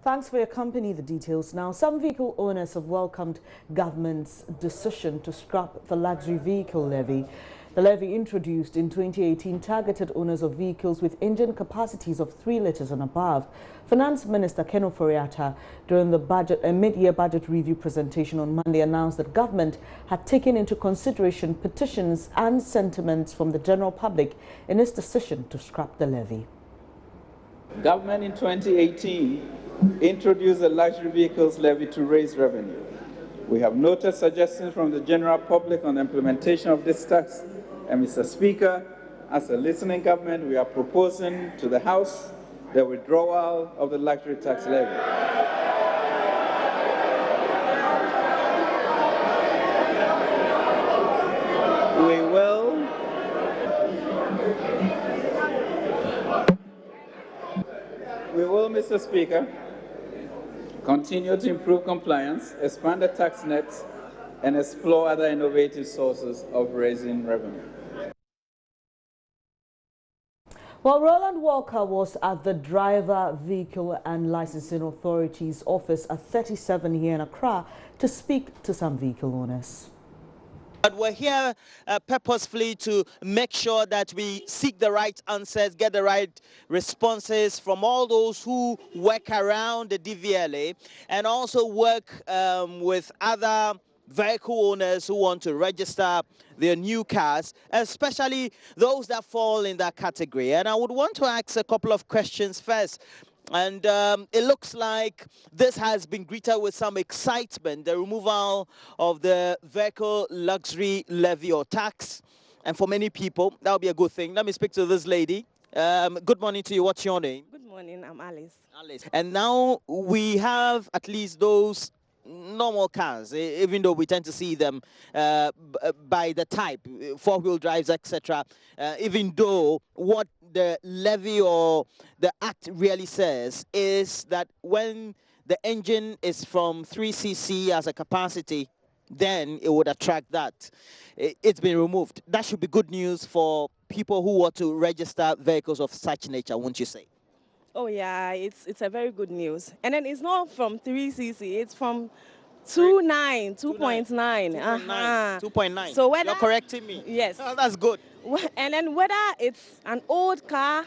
Thanks for your company. The details now. Some vehicle owners have welcomed government's decision to scrap the luxury vehicle levy. The levy, introduced in 2018, targeted owners of vehicles with engine capacities of 3 litres and above. Finance Minister Ken Ofori-Atta, during the mid-year budget review presentation on Monday, announced that government had taken into consideration petitions and sentiments from the general public in its decision to scrap the levy. Government in 2018 introduced the luxury vehicles levy to raise revenue. We have noted suggestions from the general public on the implementation of this tax, and Mr. Speaker, as a listening government, we are proposing to the House the withdrawal of the luxury tax levy. We will, Mr. Speaker, continue to improve compliance, expand the tax net, and explore other innovative sources of raising revenue. Well, Roland Walker was at the Driver, Vehicle and Licensing Authority's office at 37 here in Accra to speak to some vehicle owners. But we're here purposefully to make sure that we seek the right answers, get the right responses from all those who work around the DVLA, and also work with other vehicle owners who want to register their new cars, especially those that fall in that category. And I would want to ask a couple of questions first. And it looks like this has been greeted with some excitement, the removal of the vehicle luxury levy or tax. And for many people, that would be a good thing. Let me speak to this lady. Good morning to you. What's your name? Good morning. I'm Alice. Alice. And now we have at least those normal cars, even though we tend to see them by the type, four-wheel drives, etc. Even though what the levy or the act really says is that when the engine is from 3cc as a capacity, then it would attract that. It's been removed. That should be good news for people who want to register vehicles of such nature, won't you say? Oh yeah, it's a very good news. And then it's not from 3cc, it's from 2.9. 2.9. So whether, you're correcting me. Yes. Oh, that's good. And then whether it's an old car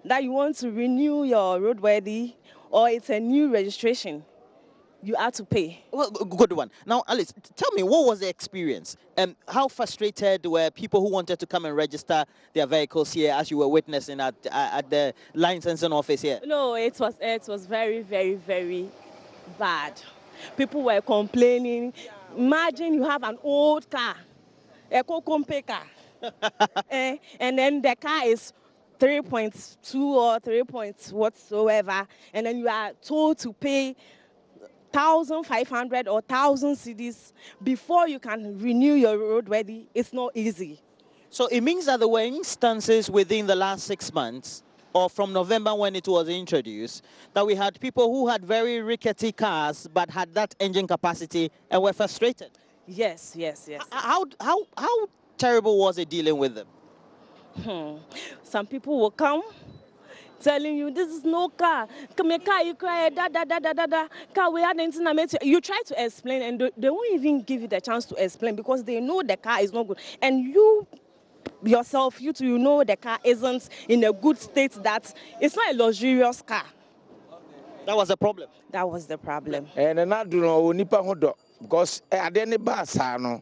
that you want to renew your roadworthy or it's a new registration, you have to pay. Well, good one. Now, Alice, tell me, what was the experience? How frustrated were people who wanted to come and register their vehicles here, as you were witnessing at the licensing office here? No, it was very, very, very bad. People were complaining. Imagine you have an old car, a Compe car, and then the car is 3.2 or 3 points whatsoever, and then you are told to pay 1,500 or 1,000 cedis before you can renew your roadworthy. It's not easy. So it means that there were instances within the last 6 months, or from November when it was introduced, that we had people who had very rickety cars but had that engine capacity and were frustrated. Yes. How terrible was it dealing with them? Some people will come telling you, this is no car. Come here, car, you cry, car, we had anything. You try to explain, and they won't even give you the chance to explain because they know the car is not good. And you yourself, you know the car isn't in a good state, that it's not a luxurious car. That was the problem. That was the problem. And I don't know, nipa hodo because I didn't pass. I'm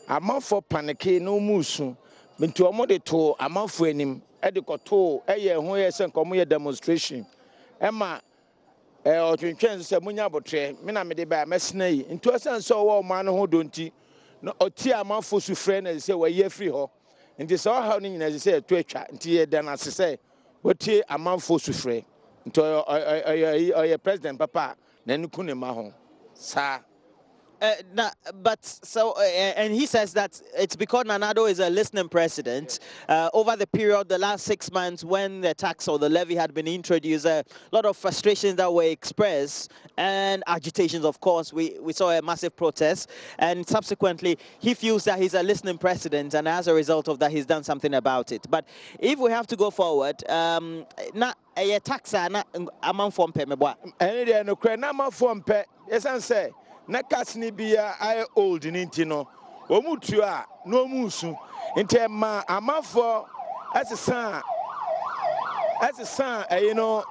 not for panic, no musu. But to a to I'm not for him. Educato, who is a community demonstration. Emma, or to change the Munya Botre, Minamede by Messnay, into a sense, so man who don't tea, no, or tea a month for friend and say, well, ye free ho. And this all happening as I say, to a chat, and tea then as I say, what tea a month for free. Into a president, papa, then you couldn't maho. Sir. And he says that it's because Nanado is a listening president. Over the period, the last 6 months, when the tax or the levy had been introduced, a lot of frustrations that were expressed and agitations, of course. We saw a massive protest, and subsequently, he feels that he's a listening president, and as a result of that, he's done something about it. But if we have to go forward, a tax na amount for pay me boa. Any day no credit na amount pay. Yes, and say na cars ni bia I old in intino. Omutu a no musu. Inte ma amount for as a son. You know,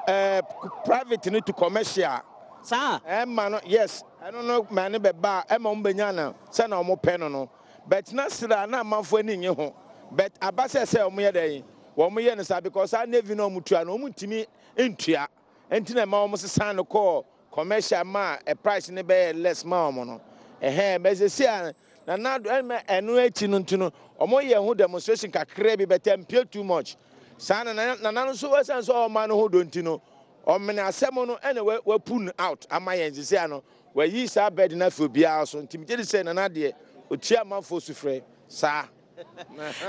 private need to commercial. Sir. Man, yes, I don't know, man, ba, Benyana, son or more penno. But not sila na man for any home. But Abasa say, oh, me day, 1 million, because I never know Mutua, no Mutimi, Intia, and Tina almost a son of call, commercial ma, a price in the bay less mammono. A hair, Bezesian, and not and no 18 to know, or more young demonstration can crabby, but tempure too much. Sana na so wasan so man ho donti no o mena asem no ene we pun out amaye nzise ano we yi sa bed na fo bia so ntimje say na de otia manfo sufre sa.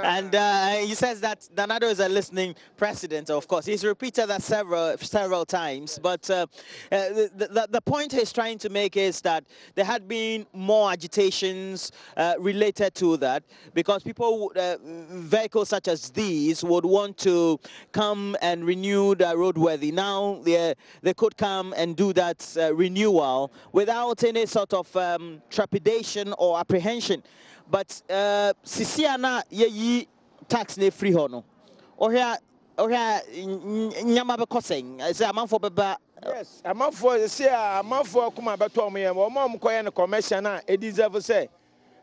And he says that Nanado is a listening president, of course. He's repeated that several times. But the point he's trying to make is that there had been more agitations related to that, because people, vehicles such as these, would want to come and renew the roadworthy. Now they could come and do that renewal without any sort of trepidation or apprehension. But Sisiana ye tax ne free hono. Or here nyama koseng. I say a month for baba. Yes, a month for a month for come about me and mom coin a commissioner, it deserves say.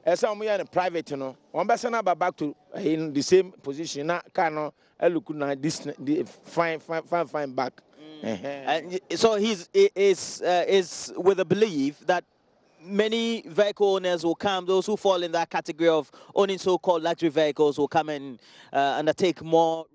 As some we are private, you know. One person back to in the same position, not cano, I look na this fine back. And so is with the belief that many vehicle owners will come, those who fall in that category of owning so-called luxury vehicles will come and undertake more